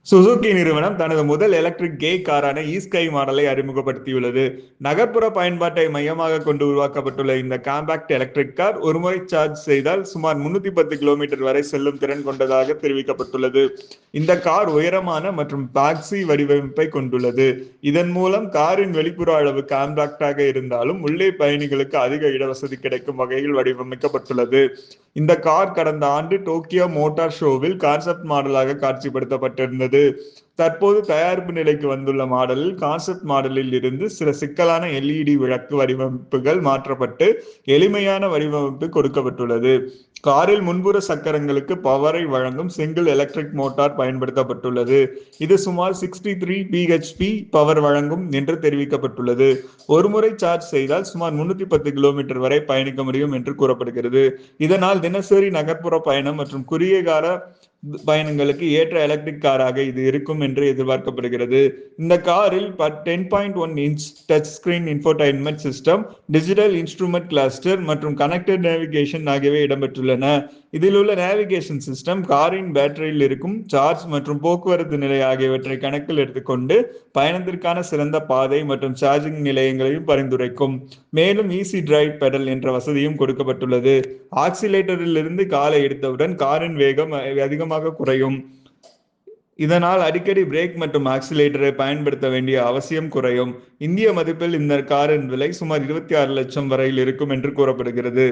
Suzuki நிறுவனம் தனது முதல் எலக்ட்ரிக் கே காரான ஈஸ்கை மாடலை அறிமுகப்படுத்தியுள்ளது. நகர்ப்புற பயன்பாட்டை மையமாக கொண்டு உருவாக்கப்பட்டுள்ள இந்த காம்பாக்ட் எலக்ட்ரிக் கார் ஒருமுறை சார்ஜ் செய்தால் சுமார் 310 கிலோமீட்டர் வரை செல்லும் திறன் கொண்டதாக தெரிவிக்கப்பட்டுள்ளது. இந்த கார் உயரமான மற்றும் பாக்ஸி வடிவமைப்பை கொண்டுள்ளது. இதன் மூலம் காரின் வெளிப்புற அளவு காம்பாக்டாக இருந்தாலும் உள்ளே பயணிகளுக்கு அதிக இடவசதி கிடைக்கும் வகையில் வடிவமைக்கப்பட்டுள்ளது. இந்த கார் கடந்த ஆண்டு டோக்கியோ மோட்டார் ஷோவில் கான்செப்ட் மாடலாக காட்சிப்படுத்தப்பட்டிருந்தது. தற்போது தயாரிப்பு நிலைக்கு வந்துள்ள மாடலில் கான்செப்ட் மாடலில் இருந்து சில சிக்கலான எல்இடி விளக்கு வடிவமைப்புகள் மாற்றப்பட்டு எளிமையான வடிவமைப்பு கொடுக்கப்பட்டுள்ளது. காரில் முன்புற சக்கரங்களுக்கு பவரை வழங்கும் சிங்கிள் எலக்ட்ரிக் மோட்டார் பயன்படுத்தப்பட்டுள்ளது. இது சுமார் 63 பிஹெச்பி பவர் வழங்கும் என்று தெரிவிக்கப்பட்டுள்ளது. ஒருமுறை சார்ஜ் செய்தால் சுமார் 310 கிலோமீட்டர் வரை பயணிக்க முடியும் என்று கூறப்படுகிறது. இதனால் தினசரி நகர்ப்புற பயணம் மற்றும் குறுகிய கால பயணங்களுக்கு ஏற்ற எலக்ட்ரிக் காராக இது இருக்கும் என்று எதிர்பார்க்கப்படுகிறது. இந்த காரில் 10.1 inch touch screen infotainment system, digital instrument cluster மற்றும் கனெக்டட் நேவிகேஷன் ஆகியவை இடம்பெற்றுள்ளன. இதில் உள்ள நேவிகேஷன் சிஸ்டம் காரின் பேட்டரியில் இருக்கும் சார்ஜ் மற்றும் போக்குவரத்து நிலை ஆகியவற்றை கணக்கில் எடுத்துக்கொண்டு பயணத்திற்கான சிறந்த பாதை மற்றும் சார்ஜிங் நிலையங்களையும் பரிந்துரைக்கும். மேலும் ஈஸி டிரைவ் பெடல் என்ற வசதியும் கொடுக்கப்பட்டுள்ளது. ஆக்சிலேட்டரில் இருந்து காலை எடுத்தவுடன் காரின் வேகம் அதிகமாக குறையும். இதனால் அடிக்கடி பிரேக் மற்றும் ஆக்சிலேட்டரை பயன்படுத்த வேண்டிய அவசியம் குறையும். இந்திய மதிப்பில் இந்த காரின் விலை சுமார் 26 லட்சம் வரையில் இருக்கும் என்று கூறப்படுகிறது.